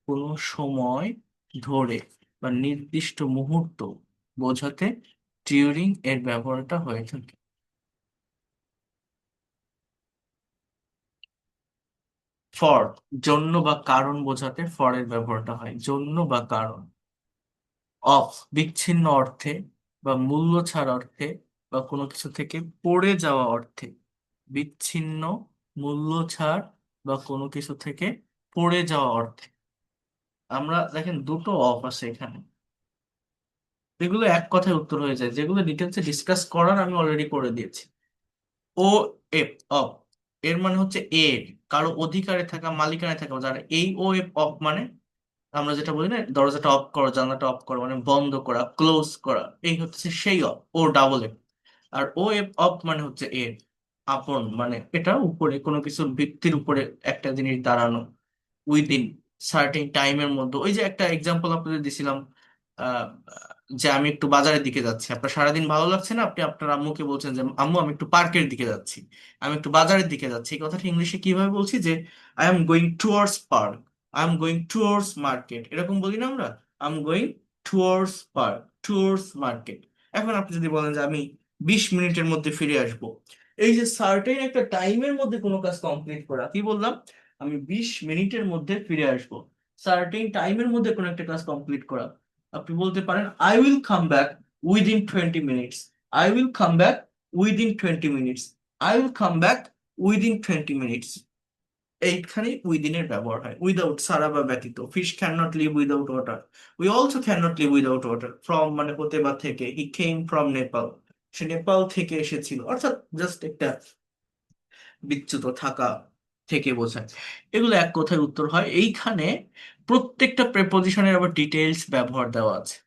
কোনো সময় ধরে বা নির্দিষ্ট মুহূর্ত বোঝাতে ডিউরিং এর ব্যবহারটা হয়ে থাকে। ফর, জন্য বা কারণ বোঝাতে ফর এর ব্যবহারটা হয়, জন্য বা কারণ। অফ, বিচ্ছিন্ন অর্থে বা মূল্য ছাড় অর্থে বা কোনো কিছু থেকে পড়ে যাওয়া অর্থে। বিচ্ছিন্ন, মূল্য ছাড় বা কোনো কিছু থেকে পড়ে যাওয়া অর্থে। আমরা দেখেন দুটো অফ আছে এখানে, এগুলো এক কথায় উত্তর হয়ে যায়, যেগুলো ডিটেলসে ডিসকাস করার আমি অলরেডি করে দিয়েছি। ও এফ অফ, এর মানে হচ্ছে এর, কারো অধিকারে থাকা, মালিকানায় থাকা। যারা এই ও এফ অফ মানে আমরা যেটা বলি না, দরজাটা অফ করো, জানলাটা অফ করো, মানে বন্ধ করা, ক্লোজ করা, এই হচ্ছে সেই অফ, ও ডাবল এফ। আর ও এফ অফ মানে হচ্ছে এর, আপন, মানে এটা উপরে কোনো কিছুর ভিত্তির উপরে একটা জিনিস দাঁড়ানো, উইদিন সার্টেন টাইমের মধ্যে। ওই যে একটা এক্সাম্পল আপনাদের দিছিলাম, আহ, যে আমি একটু বাজারের দিকে যাচ্ছি, আপনার সারাদিন ভালো লাগছে না, আপনি আপনার আম্মুকে বলছেন যে আম্মু আমি একটু পার্কের দিকে যাচ্ছি, আমি একটু বাজারের দিকে যাচ্ছি। এই কথাটা ইংলিশে কিভাবে বলছি? যে I am going towards park, I am going towards market, এরকম বলি না আমরা? I am going towards park, towards market. এখন আপনি যদি বলেন যে আমি 20 মিনিটের মধ্যে ফিরে আসবো, এই যে সার্টেন একটা টাইমের মধ্যে কোনো কাজ কমপ্লিট করা, কি বললাম? আমি 20 মিনিটের মধ্যে ফিরে আসবো, সার্টেন টাইমের মধ্যে কোনো একটা কাজ কমপ্লিট করা। আপনি বলতে পারেন I will come back within 20 minutes, I will come back within 20 minutes, I will come back within 20 minutes. এইখানে উইদিনের ব্যবহার হয়, উইদাউট ছাড়া বা ব্যতীত। Fish can not live without water, we also can not live without water. From মানে হতে বা থেকে, হি কেম ফ্রম নেপাল, সে নেপাল থেকে এসেছিল, অর্থাৎ জাস্ট একটা বিচ্যুত থাকা থেকে বোঝায়। এগুলো এক কথায় উত্তর হয়। এইখানে প্রত্যেকটা প্রেপোজিশনের আবার ডিটেইলস ব্যবহার দেওয়া আছে।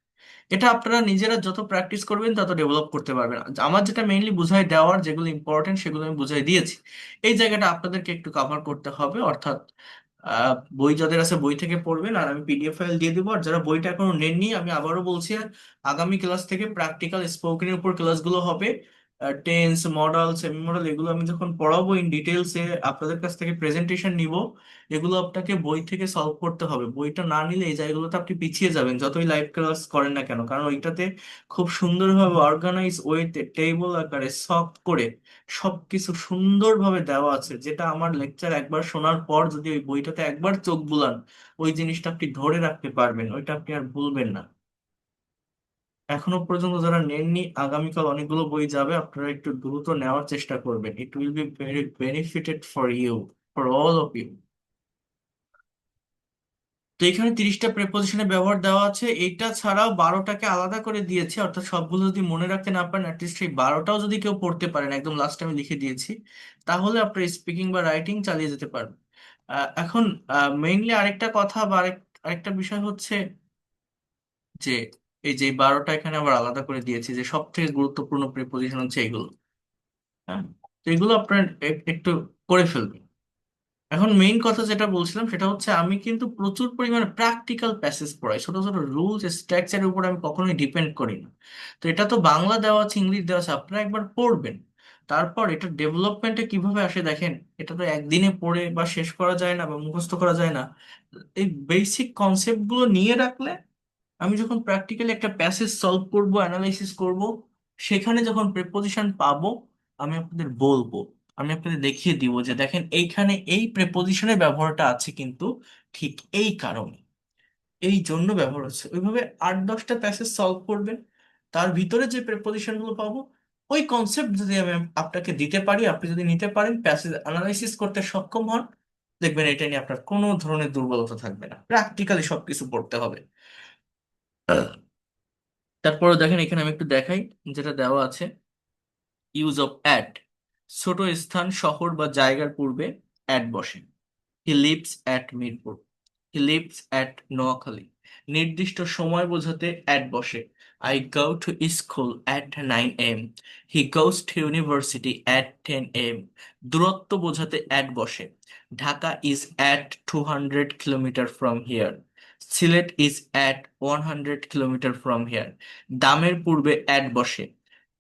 এটা আপনারা নিজেরা যত প্র্যাকটিস করবেন তত ডেভেলপ করতে পারবেন। আমার যেটা মেইনলি বুঝাই দেওয়ার, যেগুলো ইম্পর্টেন্ট সেগুলো আমি বুঝাই দিয়েছি। এই জায়গাটা আপনাদেরকে একটু কভার করতে হবে, অর্থাৎ বই যাদের আছে বই থেকে পড়বেন, আর আমি পিডিএফ ফাইল দিয়ে দেবো। আর যারা বইটা এখনো নেননি, আমি আবারও বলছি, আগামী ক্লাস থেকে প্র্যাকটিক্যাল স্পোকেনের উপর ক্লাসগুলো হবে। টেন্স, মডাল, সেমি মডেল, এগুলো আমি যখন পড়াবো ইন ডিটেলসে, আপনাদের কাছ থেকে প্রেজেন্টেশন নিব, এগুলো আপনাকে বই থেকে সলভ করতে হবে। বইটা না নিলে এই জায়গাগুলোতে আপনি পিছিয়ে যাবেন, যতই লাইভ ক্লাস করেন না কেন। কারণ ওইটাতে খুব সুন্দরভাবে অর্গানাইজ ওয়েতে টেবিল আকারে সলভ করে সবকিছু সুন্দরভাবে দেওয়া আছে, যেটা আমার লেকচার একবার শোনার পর যদি ওই বইটাতে একবার চোখ বুলান, ওই জিনিসটা আপনি ধরে রাখতে পারবেন, ওইটা আপনি আর ভুলবেন না। এখনো পর্যন্ত যারা নেননি, আগামীকাল অনেকগুলো বই যাবে, আপনারা একটু দ্রুত নেওয়ার চেষ্টা করবেন। It will be very benefited for you, for all of you. তো এখানে 30টা প্রেপোজিশনের ব্যবহার দেওয়া আছে, এটা ছাড়াও 12টাকে আলাদা করে দিয়েছে, অর্থাৎ সবগুলো যদি মনে রাখতে না পারেন, অ্যাটলিস্ট সেই 12টাও যদি কেউ পড়তে পারেন, একদম লাস্টে আমি লিখে দিয়েছি, তাহলে আপনার স্পিকিং বা রাইটিং চালিয়ে যেতে পারবেন। এখন মেইনলি আরেকটা কথা বা আরেকটা বিষয় হচ্ছে যে এই যে 12টা এখানে আবার আলাদা করে দিয়েছি, যে সব থেকে গুরুত্বপূর্ণ প্রিপোজিশন হচ্ছে এগুলো। হ্যাঁ, তো এগুলো আপনার একটু করে ফেলবেন। এখন মেইন কথা যেটা বলছিলাম সেটা হচ্ছে আমি কিন্তু প্রচুর পরিমাণে প্র্যাকটিক্যাল প্যাসেজ পড়াই, ছোট ছোট রুলস স্ট্রাকচারের উপর আমি কখনোই ডিপেন্ড করি না। তো এটা তো বাংলা দেওয়া আছে, ইংলিশ দেওয়া আছে, আপনারা একবার পড়বেন। তারপর এটা ডেভেলপমেন্টে কিভাবে আসে দেখেন, এটা তো একদিনে পড়ে বা শেষ করা যায় না বা মুখস্থ করা যায় না। এই বেসিক কনসেপ্টগুলো নিয়ে রাখলে আমি যখন প্র্যাকটিক্যালি একটা প্যাসেজ সলভ করব, অ্যানালাইসিস করব, সেখানে যখন প্রেপোজিশন পাবো আমি আপনাদের বলবো, আমি আপনাদের দেখিয়ে দিব যে দেখেন এইখানে এই প্রেপোজিশনের ব্যবহারটা আছে কিন্তু ঠিক এই কারণে, এই জন্য ব্যবহার হচ্ছে। ওইভাবে 8-10টা প্যাসেজ সলভ করবেন, তার ভিতরে যে প্রেপোজিশন গুলো পাবো ওই কনসেপ্ট যদি আমি আপনাকে দিতে পারি, আপনি যদি নিতে পারেন, প্যাসেজ অ্যানালাইসিস করতে সক্ষম হন, দেখবেন এটা নিয়ে আপনার কোনো ধরনের দুর্বলতা থাকবে না। প্র্যাকটিক্যালি সবকিছু পড়তে হবে। তারপরে দেখেন এখানে আমি একটু দেখাই যেটা দেওয়া আছে। ইউজ অফ অ্যাট, ছোট স্থান শহর বা জায়গার পূর্বে অ্যাট বসে। He lives at Mirpur, he lives at Noakhali. নির্দিষ্ট সময় বোঝাতে অ্যাট বসে। I go to school at 9 AM, he goes to university at 10 AM। দূরত্ব বোঝাতে অ্যাট বসে। Dhaka is at 200 kilometre from here, Sylhet is at 100 kilometre from here. দামের পূর্বে অ্যাট বসে।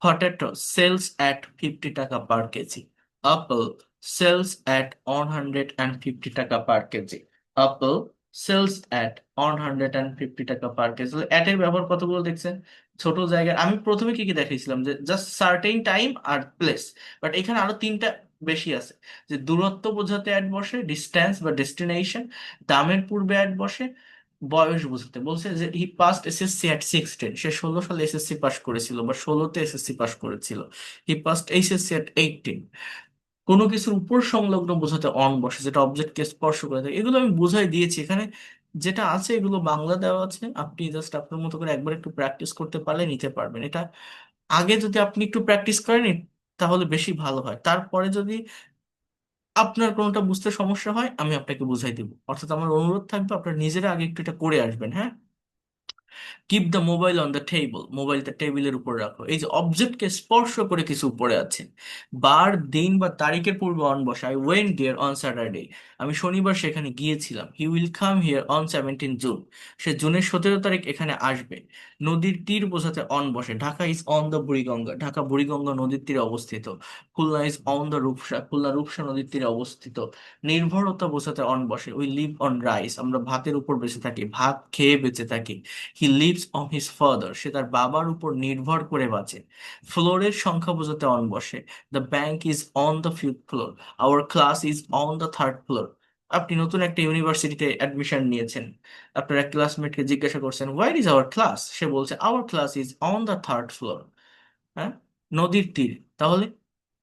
পটেটো সেলস অ্যাট 50 টাকা পার কেজি, আপেল sells at 150 টাকা পার KG, apple sales at 150 টাকা পার KG. এট এর ব্যবহার কতগুলো দেখছেন, ছোট জায়গায়। আমি প্রথমে কি কি দেখাইছিলাম যে জাস্ট সার্টেন টাইম আর প্লেস, বাট এখানে আরো তিনটা বেশি আছে। যে দূরত্ব বোঝাতে অ্যাড বসে, ডিস্টেন্স বা ডেস্টিনেশন। দামের পূর্বে অ্যাড বসে। বয়স বোঝাতে বলছে যে হি পাস্ট এসএসসি অ্যাট 16, সে 16 সালে এসএসসি পাস করেছিল বা 16তে এসএসসি পাস করেছিল। হি পাস্ট এইচএসসি অ্যাট 18। কোনো কিছুর উপর সংলগ্ন বোঝাতে অন বসে, যেটা অবজেক্টকে স্পর্শ করে থাকে। এগুলো আমি বুঝাই দিয়েছি এখানে যেটা আছে, এগুলো বাংলা দেওয়া আছে। আপনি জাস্ট আপনার মতো করে একবার একটু প্র্যাকটিস করতে পারলে নিতে পারবেন এটা। আগে যদি আপনি একটু প্র্যাকটিস করেন তাহলে বেশি ভালো হয়। তারপরে যদি আপনার কোনোটা বুঝতে সমস্যা হয় আমি আপনাকে বুঝাই দিব, অর্থাৎ আমার অনুরোধ থাকবে আপনার নিজেরা আগে একটু এটা করে আসবেন, হ্যাঁ। Keep the mobile on the table, মোবাইলটা টেবিলের উপর রাখো। এই যে অবজেক্টকে স্পর্শ করে কিছু উপরে আছে। বার, দিন বা তারিখের পূর্বে অন বসে। I went there on Saturday, আমি শনিবার সেখানে গিয়েছিলাম। He will come here on 17 June, সে জুনের 17 তারিখ এখানে আসবে। নদীর তীর বোঝাতে অন বসে। Dhaka is on the Buriganga, Dhaka Buriganga নদীর তীরে অবস্থিত। Khulna is on the Rupsa, Khulna Rupsa নদীর তীরে অবস্থিত। নির্ভরতা বোঝাতে অন বসে। উই লিভ অন রাইস, আমরা ভাতের উপর বেঁচে থাকি, ভাত খেয়ে বেঁচে থাকি। He lives on his father, সে তার বাবার উপর নির্ভর করে বাঁচে। ফ্লোরের সংখ্যা বোঝাতে অন বসে। The bank is on the 5th floor, hour class is on the 3rd floor. আপনি নতুন একটা ইউনিভার্সিটিতে অ্যাডমিশন নিয়েছেন, আপনার এক ক্লাসমেটকে জিজ্ঞাসা করছেন হোয়ার ইজ আওয়ার ক্লাস, সে বলছে our class is on the 3rd floor. হ্যাঁ, নদীর তীর। তাহলে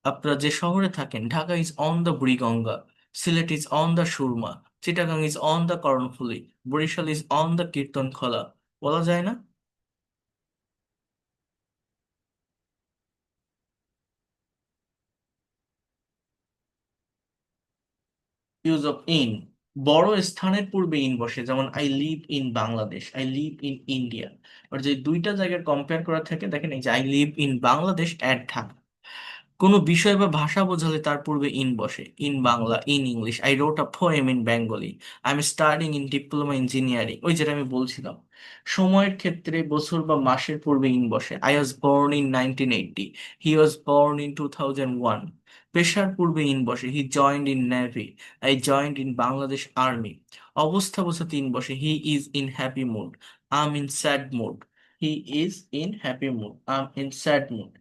আপনারা যে শহরে থাকেন, Dhaka is on the Buriganga, Sylhet is on the Surma, Chittagong is on the Karnaphuli, Barisal is on the Kirtankhola. বলা যায় না? ইউজ অফ ইন, বড় স্থানের পূর্বে ইন বসে। যেমন I live in Bangladesh, I live in India. আর যে দুইটা জায়গায় কম্পেয়ার করা থাকে, দেখেন এই যে I live in Bangladesh at Dhaka. কোনো বিষয় বা ভাষা বোঝালে তার পূর্বে ইন বসে। In Bangla, in English, I wrote a poem in Bengali, I am studying in diploma engineering. ওই যেটা আমি বলছিলাম। সময়ের ক্ষেত্রে বছর বা মাসের পূর্বে ইন বসে। I was born in 1980, he was born in 2001। পেশার পূর্বে ইন বসে। He joined in navy, I joined in Bangladesh army. অবস্থা বোঝাতে ইন বসে। He is in happy mood, I am in sad mood. He is in happy mood, I am in sad mood.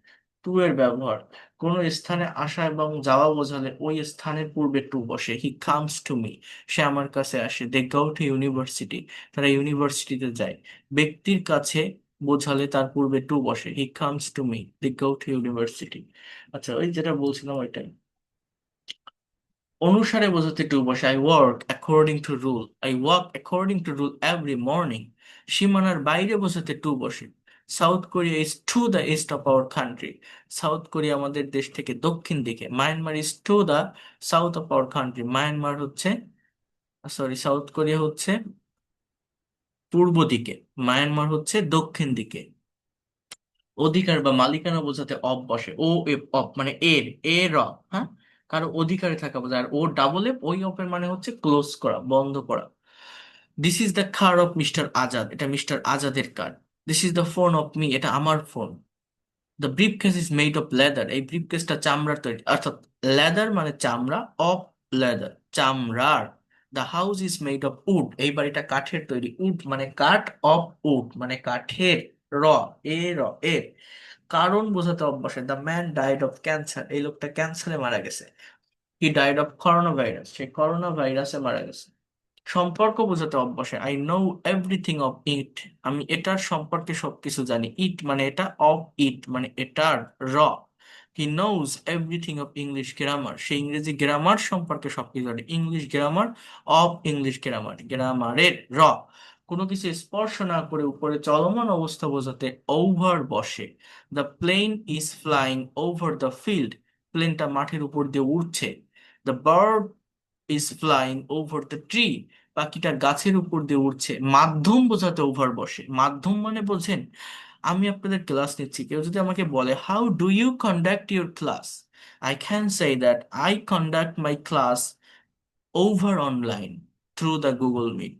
To এর ব্যবহার, কোন স্থানে আসা এবং যাওয়া বোঝালে ওই স্থানের পূর্বে টু বসে। হি কামস টু মি, সে আমার কাছে আসে। দে গো টু ইউনিভার্সিটি, তারা ইউনিভার্সিটিতে যায়। ব্যক্তির কাছে বোঝালে তার পূর্বে টু বসে। He comes to me, they go to university. আচ্ছা, ওই যেটা বলছিলাম ওইটাই। অনুসারে বোঝাতে টু বসে। I work according to rule, I walk according to rule every morning. সীমানার বাইরে বোঝাতে টু বসে। South Korea is to the east of our country, South Korea আমাদের দেশ থেকে দক্ষিণ দিকে। Myanmar is to the south of our country, Myanmar হচ্ছে, সরি, সাউথ কোরিয়া হচ্ছে পূর্ব দিকে, মায়ানমার হচ্ছে দক্ষিণ দিকে। অধিকার বা মালিকানা বোঝাতে অফ বসে। ও এ অফ মানে এর, এর অফ, হ্যাঁ। কারো অধিকারে থাকা বোঝায়। আর ও ডাবল এফ, ওই অফের মানে হচ্ছে ক্লোজ করা, বন্ধ করা। This is the car of mister Azad, এটা মিস্টার আজাদের কার। This is the phone of me, এটা আমার ফোন। The briefcase is made of leather, এই ব্রিফ কেসটা চামড়ার তৈরি, অর্থাৎ লেদার মানে চামড়া, অফ লেদার চামড়ার। The house is made of wood, এই বাড়িটা কাঠের তৈরি। উড মানে কাঠ, অফ উড মানে কাঠের। র, র এর কারণ বোঝাতে অভ্যাসে। The man died of cancer, এই লোকটা ক্যান্সারে মারা গেছে। He died of corona virus, say corona ভাইরাসে মারা গেছে। সম্পর্ক বোঝাতে অভ্যাসে। I know everything of it, আমি এটার সম্পর্কে সবকিছু জানি। ইট মানে এটা, অফ ইট মানে এটার। র, he knows everything of English grammar, সে ইংরেজি গ্রামার সম্পর্কে সবকিছু জানে। English grammar, of English grammar, গ্রামারের। র, কোনো কিছু স্পর্শ না করে উপরে চলমান অবস্থা বোঝাতে ওভার বসে। The plane is flying over the field, প্লেনটা মাঠের উপর দিয়ে উড়ছে। The bird is flying over the tree, পাখিটা গাছের উপর দিয়ে উড়ছে। মাধ্যম বোঝাতে ওভার বসে। মাধ্যম মানে বোঝেন, আমি আপনাদের ক্লাস নিচ্ছি, কেউ যদি আমাকে বলে how do you conduct your class, I can say that I conduct my class over online through the Google Meet.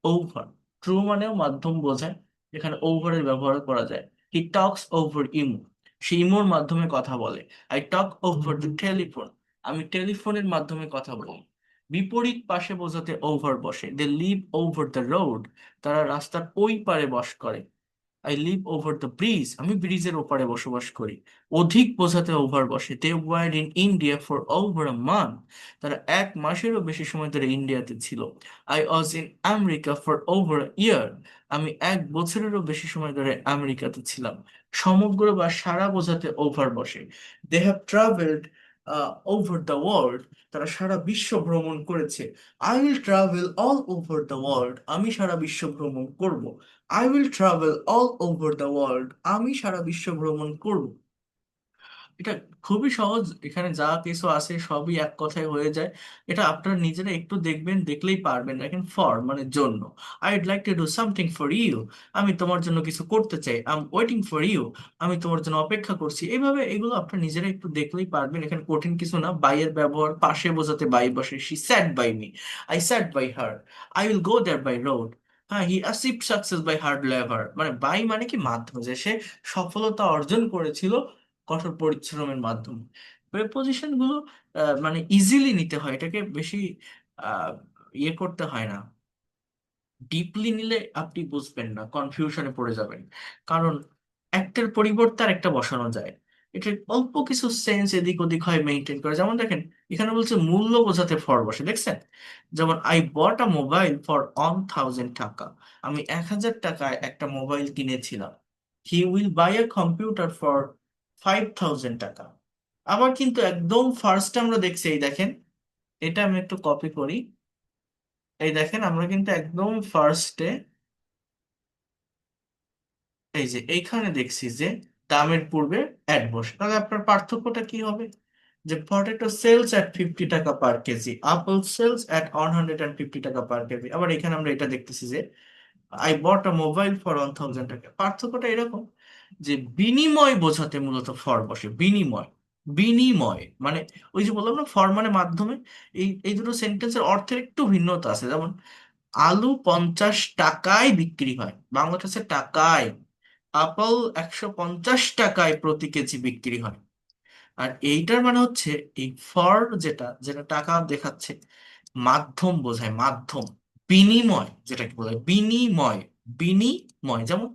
Over, through মানেও মাধ্যম বোঝায়, এখানে ওভারের ব্যবহার করা যায়। হি টক্স ওভার ইমো, সে ইমোর মাধ্যমে কথা বলে। I talk over the telephone, আমি টেলিফোনের মাধ্যমে কথা বলি। বিপরীত পাশে বোঝাতে ওভার বসে। They live over the road, তারা রাস্তার ওই পারে বাস করে। I live over the bridge, আমি ব্রিজের ওপারে বসবাস করি। অধিক বোঝাতে ওভার বসে। They were in India for over a month, তারা এক মাসেরও বেশি সময় ধরে ইন্ডিয়াতে ছিল। I was in America for over year, আমি এক বছরেরও বেশি সময় ধরে আমেরিকাতে ছিলাম। সমগ্র বা সারা বোঝাতে ওভার বসে। They have travelled over the world, তারা সারা বিশ্ব ভ্রমণ করেছে। I will travel all over the world, আমি সারা বিশ্ব ভ্রমণ করব। I will travel all over the world, আমি সারা বিশ্ব ভ্রমণ করব। এটা খুবই সহজ, এখানে যা কিছু আছে সবই এক কথায় হয়ে যায়। এটা আপনারা নিজেরা একটু দেখবেন, দেখলেই পারবেন। দেখেন ফর মানে জন্য, I'd like to do something for you, আমি তোমার জন্য কিছু করতে চাই। I am waiting for you, আমি তোমার জন্য অপেক্ষা করছি। এইভাবে এগুলো আপনারা নিজেরা একটু দেখলেই পারবেন, এখানে কঠিন কিছু না। বাই এর ব্যবহার পাশে বোঝাতে বাই বসে। She sat by me, I sat by her. I will go there by road, হ্যাঁ he achieved success by hard labour, মানে বাই মানে কি মাধ্যম, যে সে সফলতা অর্জন করেছিল কঠোর পরিশ্রমের মাধ্যমে। প্রেপোজিশন গুলো মানে ইজিলি নিতে হয়, এটাকে বেশি আহ, ইয়ে করতে হয় না। ডিপলি নিলে আপনি বুঝবেন না, কনফিউশনে পড়ে যাবেন। কারণ একটার পরিবর্তে আর একটা বসানো যায়, এটা অল্প কিছু সেন্স এদিক ওদিক হয় মেনটেন করে। যেমন দেখেন, এখানে বলছে মূল্য বোঝাতে ফর বসে, দেখছেন? যেমন I bought a mobile for 1000 টাকা, আমি 1000 টাকায় একটা মোবাইল কিনেছিলাম। He will buy a computer for 5000 টাকা। আবার কিন্তু একদম ফার্স্ট আমরা দেখছি, এই দেখেন, এটা আমি একটু কপি করি। এই দেখেন, আমরা কিন্তু একদম ফার্স্টে এই যে এইখানে দেখছি যে দামের পূর্বে অ্যাড বসে, তাহলে আপনার পার্থক্যটা কি হবে? যে পটেটো সেলস অ্যাট 50 টাকা পার কেজি, আপেল সেলস অ্যাট 150 টাকা পার কেজি। আবার এখানে আমরা এটা দেখতেছি যে I bought a mobile for 1000 টাকা। পার্থক্যটা এরকম যে বিনিময় বোঝাতে মূলত ফর বসে। বিনিময়, বিনিময় মানে ওই যে বললাম না, ফর মানে মাধ্যমে। এই এই দুটো সেন্টেন্সের অর্থের একটু ভিন্নতা আছে। যেমন আলু 50 টাকায় বিক্রি হয়, বাংলাদেশে টাকায়। আপেল 150 টাকায় প্রতি কেজি বিক্রি হয়। আর এইটার মানে হচ্ছে এই ফর, যেটা যেটা টাকা দেখাচ্ছে, মাধ্যম বোঝায়, মাধ্যম। বিনিময় যেটাকে বলে বিনিময়, বিনিময়। যেমন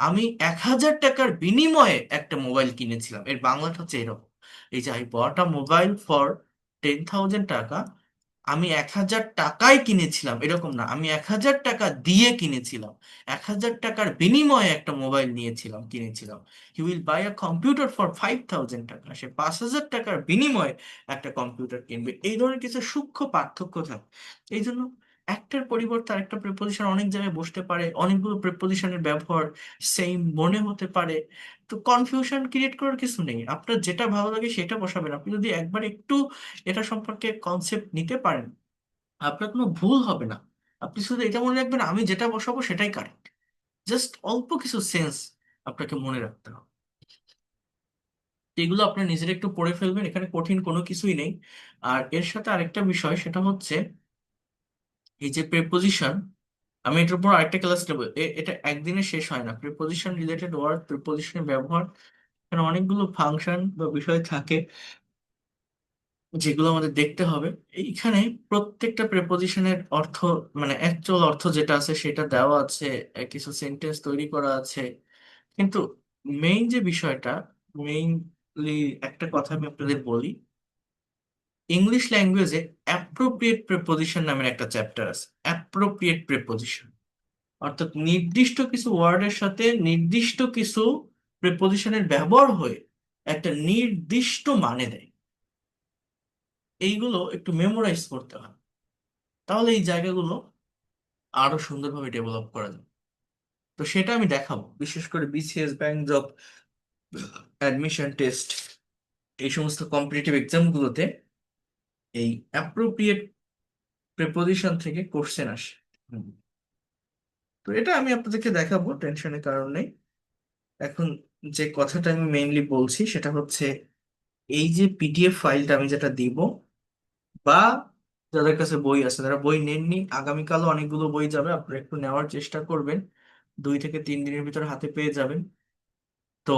আমি 1000 টাকার বিনিময়ে একটা মোবাইল কিনেছিলাম, এর বাংলাটা হচ্ছে এরকম। এই যে I bought a mobile for 10,000 টাকা, আমি 1000 টাকায় কিনেছিলাম এরকম না, আমি 1000 টাকা দিয়ে কিনেছিলাম। 1000 টাকার বিনিময়ে একটা মোবাইল নিয়েছিলাম, কিনেছিলাম। He will buy a computer for 5000 টাকা, সে 5000 টাকার বিনিময়ে একটা কম্পিউটার কিনবে। এই ধরনের কিছু সূক্ষ্ম পার্থক্য থাকে। এই জন্য একটার পরিবর্তে আরেকটা প্রেপোজিশন অনেক জায়গায় বসতে পারে, অনেকগুলো প্রেপোজিশনের ব্যবহার সেম মনে হতে পারে। তো কনফিউশন ক্রিয়েট করার কিছু নেই, আপনার যেটা ভালো লাগে সেটা বসাবেন। আপনি যদি একবার একটু এটা সম্পর্কে কনসেপ্ট নিতে পারেন, আপনার কোনো ভুল হবে না। আপনি শুধু এটা মনে রাখবেন, আমি যেটা বসাবো সেটাই কারেক্ট। জাস্ট অল্প কিছু সেন্স আপনাকে মনে রাখতে হবে। তো এগুলো আপনার নিজের একটু পড়ে ফেলবেন, এখানে কঠিন কোনো কিছুই নেই। আর এর সাথে আরেকটা বিষয়, সেটা হচ্ছে এই যে প্রিপোজিশন, আমি এটার উপর আরেকটা ক্লাস নেবো। এটা একদিনে শেষ হয় না। প্রিপোজিশন রিলেটেড ওয়ার্ড, প্রিপোজিশনের ব্যবহার, এখানে অনেকগুলো ফাংশন বা বিষয় থাকে যেগুলো আমাদের দেখতে হবে। এইখানে প্রত্যেকটা প্রিপোজিশনের অর্থ, মানে অ্যাকচুয়াল অর্থ যেটা আছে সেটা দেওয়া আছে, কিছু সেন্টেন্স তৈরি করা আছে। কিন্তু মেইন যে বিষয়টা, মেইনলি একটা কথা আমি আপনাদের বলি, ইংলিশ ল্যাঙ্গুয়েজে অ্যাপ্রোপ্রিয়েট প্রিপোজিশন নামের একটা চ্যাপ্টার আছে। অ্যাপ্রোপ্রিয়েট প্রিপোজিশন অর্থাৎ নির্দিষ্ট কিছু ওয়ার্ডের সাথে নির্দিষ্ট কিছু প্রিপোজিশনের ব্যবহার হয়ে একটা নির্দিষ্ট মানে দেয়। এইগুলো একটু মেমোরাইজ করতে হয়, তাহলে এই জায়গাগুলো আরো সুন্দরভাবে ডেভেলপ করা যায়। তো সেটা আমি দেখাবো, বিশেষ করে BCS, bank job, admission test, এই সমস্ত কম্পিটিটিভ এক্সামগুলোতে এই অ্যাপ্রোপ্রিয়েট প্রিপোজিশন থেকে কোশ্চেন আসে। হুম। তো এটা আমি আপনাদেরকে দেখাবো, টেনশনের কারণ নেই। এখন যে কথাটা আমি মেইনলি বলছি সেটা হচ্ছে, এই যে পিডিএফ ফাইলটা আমি যেটা দিব, বা যাদের কাছে বই আছে, যারা বই নেননি, আগামীকালও অনেকগুলো বই যাবে, আপনারা একটু নেওয়ার চেষ্টা করবেন, 2 থেকে 3 দিনের ভিতরে হাতে পেয়ে যাবেন। তো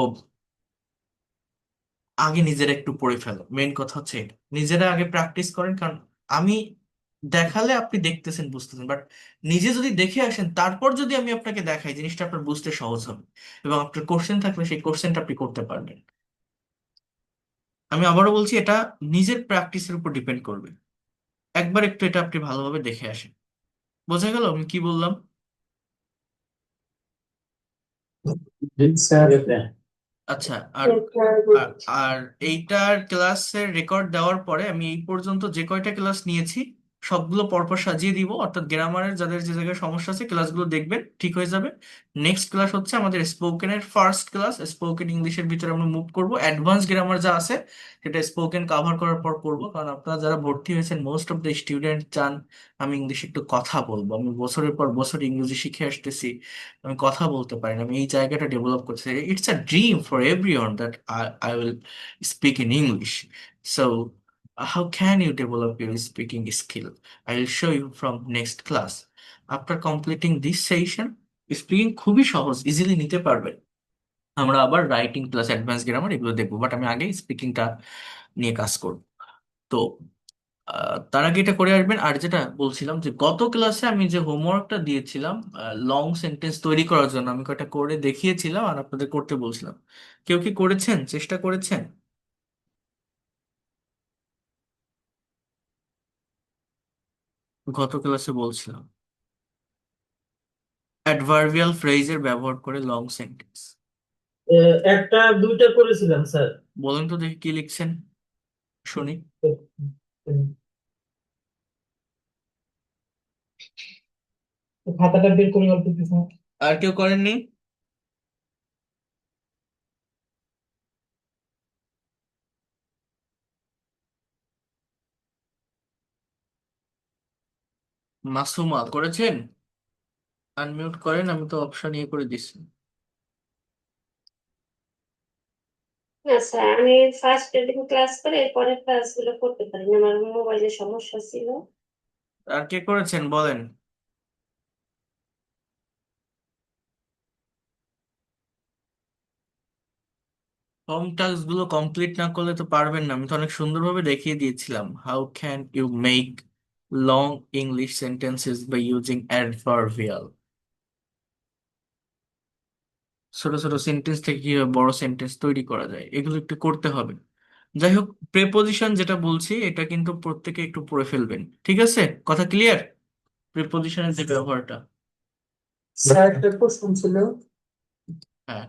আগে নিজেরা একটু পড়ে ফেলো, মেইন কথা হচ্ছে এটা। নিজেরা আগে প্র্যাকটিস করেন, কারণ আমি দেখালে আপনি দেখতেছেন, বুঝতেছেন, বাট নিজে যদি দেখে আসেন, তারপর যদি আমি আপনাকে দেখাই, জিনিসটা আপনার বুঝতে সহজ হবে, এবং আপনার কোশ্চেন থাকলে সেই কোশ্চেনটা আপনি করতে পারবেন। আমি আবারও বলছি, এটা নিজের প্র্যাকটিসের উপর ডিপেন্ড করবে। একবার একটু এটা আপনি ভালোভাবে দেখে আসেন। বোঝা গেল আমি কি বললাম? জি স্যার। আচ্ছা। আর আর আর এইটার ক্লাসের রেকর্ড দেওয়ার পরে আমি এই পর্যন্ত যে কয়টা ক্লাস নিয়েছি সবগুলো পরপর সাজিয়ে দিব, অর্থাৎ গ্রামারের যাদের যে জায়গায় সমস্যা আছে ক্লাসগুলো দেখবেন, ঠিক হয়ে যাবে। নেক্সট ক্লাস হচ্ছে আমাদের স্পোকেনের ফার্স্ট ক্লাস। স্পোকেন ইংলিশের ভিতরে আমরা মুভ করব, অ্যাডভান্স গ্রামার যা আছে সেটা স্পোকেন কাভার করার পর করবো, কারণ আপনারা যারা ভর্তি হয়েছেন মোস্ট অফ দ্য স্টুডেন্ট চান আমি ইংলিশে একটু কথা বলবো। আমি বছরের পর বছর ইংরেজি শিখে আসতেছি, আমি কথা বলতে পারি না, আমি এই জায়গাটা ডেভেলপ করতে চাই। It's a dream for everyone that I will speak in English. So how can you develop your speaking skill? I will show you from next class. After completing this session, speaking খুবই সহজ, easily নিতে পারবেন। আমরা আবার writing plus advance grammar এগুলো দেখবো, but আমি আগে স্পিকিংটা নিয়ে কাজ করব। তো তার আগে এটা করে আসবেন। আর যেটা বলছিলাম, যে গত ক্লাসে আমি যে হোমওয়ার্কটা দিয়েছিলাম লং সেন্টেন্স তৈরি করার জন্য, আমি কয়েকটা করে দেখিয়েছিলাম আর আপনাদের করতে বলছিলাম। কেউ কি করেছেন, চেষ্টা করেছেন? গত ক্লাসে বলছিলাম অ্যাডভার্বিয়াল ফ্রেজের ব্যবহার করে লং সেন্টেন্স। একটা দুইটা করেছিলাম স্যার। বলেন তো দেখি কি লিখছেন, শুনি। খাতাটা বের করে অল্প কিছু। আর কেউ করেননি? মাসুমা করেছেন? আনমিউট করেন, আমি তো অপশন ইয়ে করে দিচ্ছি। না স্যার, আমি ফার্স্ট দিন ক্লাস করে পরের ক্লাসগুলো করতে পারি না, আমার মোবাইলে সমস্যা ছিল। আর কে করেছেন বলেন? হোম টাস্ক গুলো কমপ্লিট না করলে তো পারবেন না। আমি তো অনেক সুন্দরভাবে দেখিয়ে দিয়েছিলাম, how can you make long English sentences by using adverbial. ছোট ছোট সেন্টেন্স থেকে কিভাবে বড় সেন্টেন্স তৈরি করা যায়, এগুলো একটু করতে হবে। যাই হোক, প্রেপোজিশন যেটা বলছি এটা কিন্তু প্রত্যেকে একটু পড়ে ফেলবেন, ঠিক আছে? কথা ক্লিয়ার? প্রেপোজিশনের যে ব্যবহারটা। স্যার একটা প্রশ্ন ছিল। হ্যাঁ,